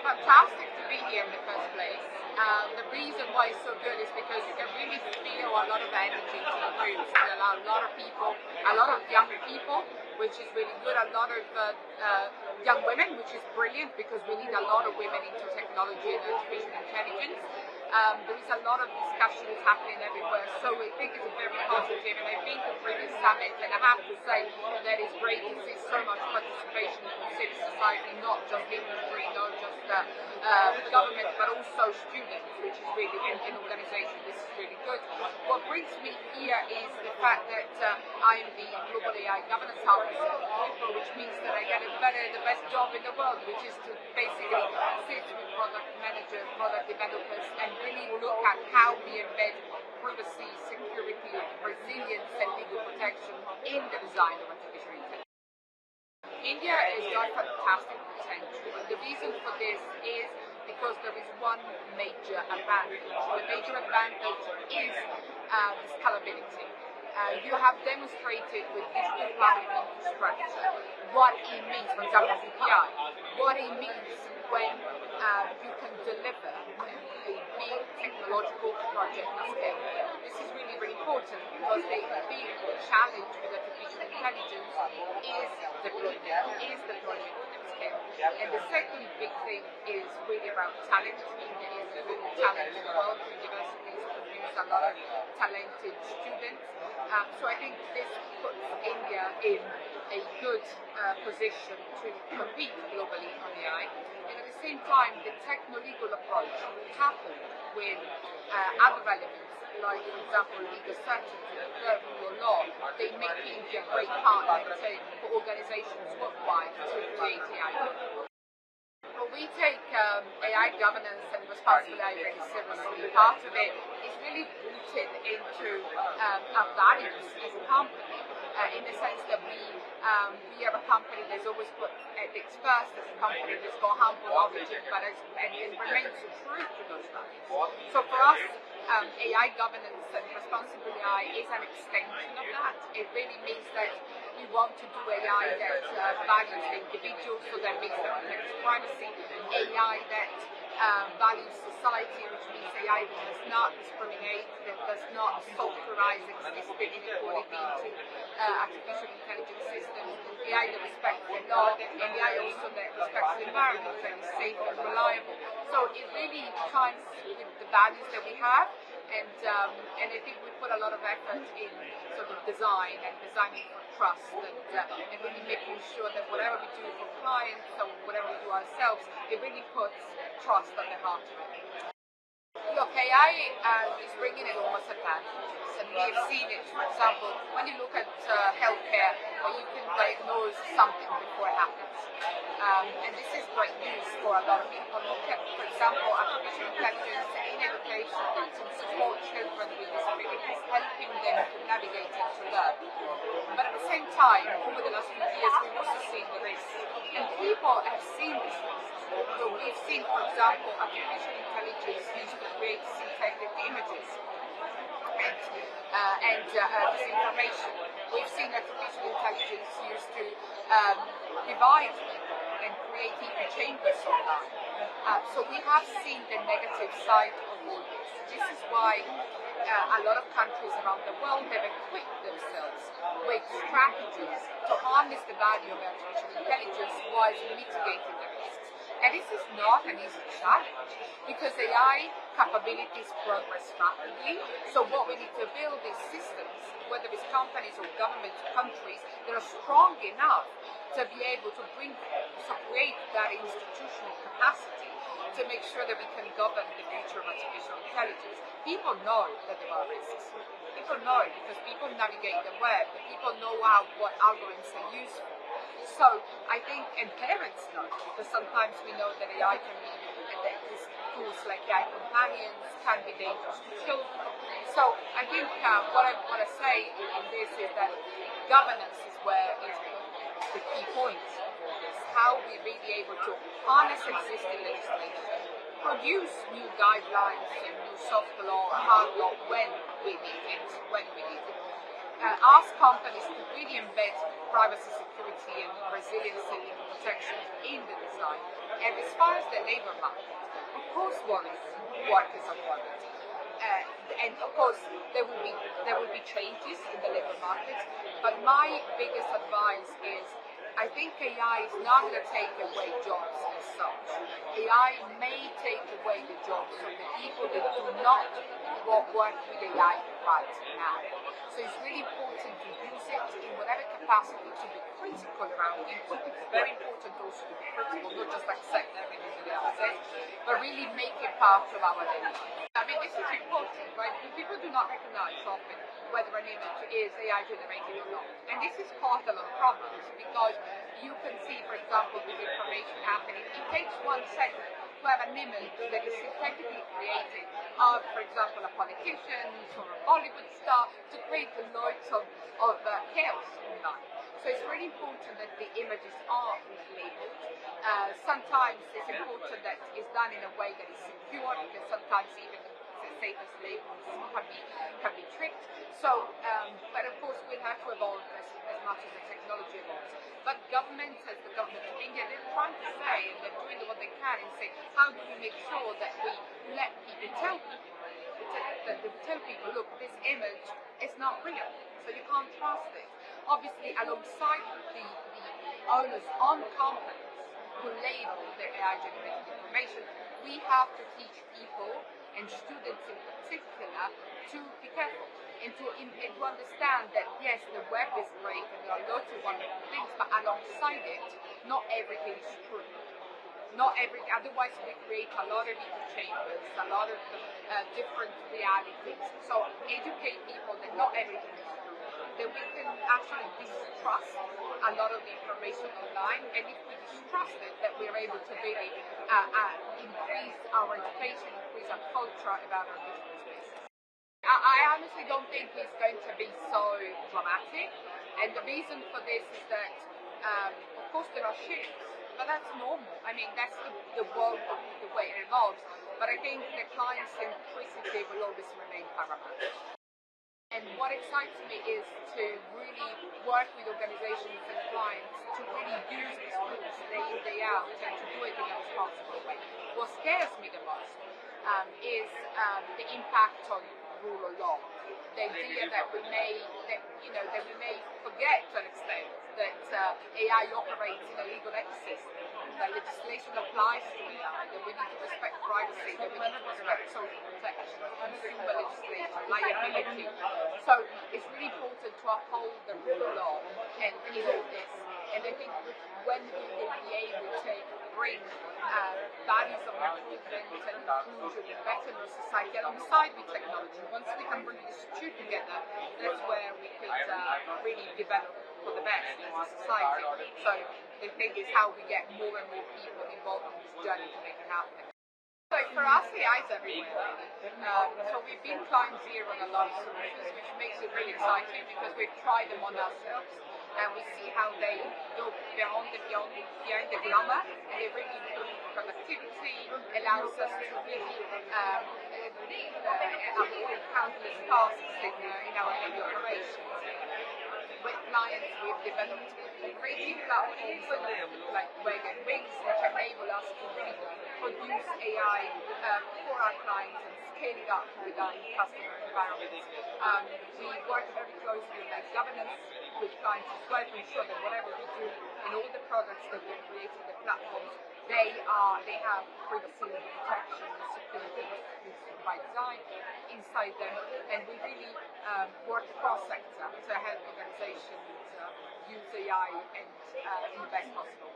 fantastic to be here in the first place. The reason why it's so good is because you can really feel a lot of energy to the rooms. There are a lot of people, a lot of young people, which is really good. A lot of young women, which is brilliant because we need a lot of women into technology and artificial intelligence. There is a lot of discussions happening everywhere, so I think it's very positive. And I've been to previous summits, and I have to say that it's great to see so much participation from civil society, not just industry, not just government, but also students, which is really in organizations. This is really good. What brings me here is the fact that I am the Global AI Governance Officer at Wipro, which means that I get the best job in the world, which is to basically sit with product managers, product developers, and really look at how we embed privacy, security, resilience, and legal protection in the design of artificial intelligence. India has got fantastic potential, and the reason for this is because there is one major advantage. The major advantage is the scalability. You have demonstrated with digital public infrastructure what it means, for example, DPI, what it means when you can deliver a big technological project at scale. This is really, really important because the big challenge with artificial intelligence is deployment at scale. And the second big thing is really around talent. India is a really talented world. Universities produce a lot of talented students. So I think this puts India in a good position to compete globally on AI. And at the same time, the techno-legal approach coupled with other elements, like, for example, legal certainty, rule of law, they make India a great partner for organizations worldwide to create AI. Well, we take AI governance and responsible AI very seriously. Part of it is really rooted into our values as a company, in the sense that we are a company that's always put ethics first, as a company that's got humble origin, but and remains true to those values. So for us, AI governance and responsible AI is an extension of that. It really means that we want to do AI that values the individual, so that means that protects privacy, AI that values society, which means AI that does not discriminate, that does not softwareize existing inequality into artificial intelligence systems, AI that respects the law, and AI also that respects the environment and is safe and reliable. So it really chimes with the values that we have, and I think we put a lot of effort in sort of designing for trust, and really making sure that whatever we do for clients or whatever we do ourselves, it really puts trust at the heart of it. Look, AI is bringing enormous advantages, and we have seen it, for example, when you look at healthcare, where you can diagnose something before it happens. And this is great news for a lot of people. Look at, for example, artificial intelligence in education that can support children with disabilities, helping them to navigate and to learn. But at the same time, over the last few years, we've also seen the risks, and people have seen these risks. So we've seen, for example, artificial intelligence used to create synthetic images and disinformation. We've seen artificial intelligence used to divide people and create echo chambers online. So we have seen the negative side of all this. This is why a lot of countries around the world have equipped themselves with strategies to harness the value of artificial intelligence while mitigating the risks. And this is not an easy challenge because AI capabilities progress rapidly. So what we need to build is systems, whether it's companies or governments or countries, that are strong enough to be able to create that institutional capacity to make sure that we can govern the future of artificial intelligence. People know that there are risks. People know it because people navigate the web. People know what algorithms are used for. So I think, and parents know, because sometimes we know that AI can be, that these tools like AI companions can be dangerous to children. So I think what I want to say in this is that governance is the key point for this. How we really able to harness existing legislation, produce new guidelines and new soft law, hard law when we need it, ask companies to really embed privacy, security, and resiliency and protection in the design. And as far as the labor market, of course, workers are worried. And of course, there will be changes in the labor market. But my biggest advice is, I think AI is not going to take away jobs as such. AI may take away the jobs of the people that do not work with AI right now. So it's really important to use it in whatever capacity to be critical around it. It's very important also to be critical, not just accept everything that AI says, but really make it part of our daily life. I mean, this is important, right? People do not recognize often whether an image is AI generated or not. And this has caused a lot of problems because you can see, for example, disinformation happening. It takes 1 second to have an image that is synthetically created of, for example, a politician or a Bollywood star to create loads of chaos online. So it's really important that the images are labeled. Sometimes it's important that it's done in a way that is secure, because sometimes even the safest labels can be tricked. So, but of course we'll have to evolve as much as the technology evolves. But governments, as the government of India, they're trying to say, and they're doing what they can, and say, how do we make sure that we let people tell people, look, this image is not real, so you can't trust it. Obviously, alongside the onus on companies who label their AI-generated information, we have to teach people, and students in particular, to be careful and to understand that yes, the web is great and there are lots of wonderful things, but alongside it, not everything is true. Not everything. Otherwise, we create a lot of echo chambers, a lot of different realities. So educate people that not everything is true, that we can actually distrust a lot of the information online, and if we distrust it, that we're able to really increase our education, increase our culture about our digital spaces. I honestly don't think it's going to be so dramatic, and the reason for this is that, of course, there are shifts, but that's normal. I mean, that's the world, the way it evolves. But I think the client centricity will always remain paramount. And what excites me is to really work with organizations and clients to really use these tools day in, day out, and to do it in a responsible way. What scares me the most is the impact on rule of law. The idea that we may forget to an extent that AI operates in a legal ecosystem, that legislation applies to AI, that we need to respect privacy, that we need to respect social protection, consumer legislation, liability. So it's really important to uphold the rule of law and all this. And I think when we will be able to bring values of improvement and inclusion and betterness society alongside with technology, once we can bring these two together, that's where we could really develop for the best as a society. So the thing is how we get more and more people involved in this journey to make it happen. So for us, AI is everywhere. So we've been client zero on a lot of solutions, which makes it really exciting because we've tried them on ourselves, and we see how they go behind the glamour, and they really improve productivity, allows us to really avoid countless tasks in our daily operations. With clients, we've developed creative platforms like Wag and Wings, which enable us to really produce AI for our clients and scale it up within customer environments. We work very closely on governance with clients as well to ensure that whatever we do and all the products that we're creating, the platforms, they have privacy and protection and security by design inside them, and we really work across sector to help organizations use AI and in the best possible way.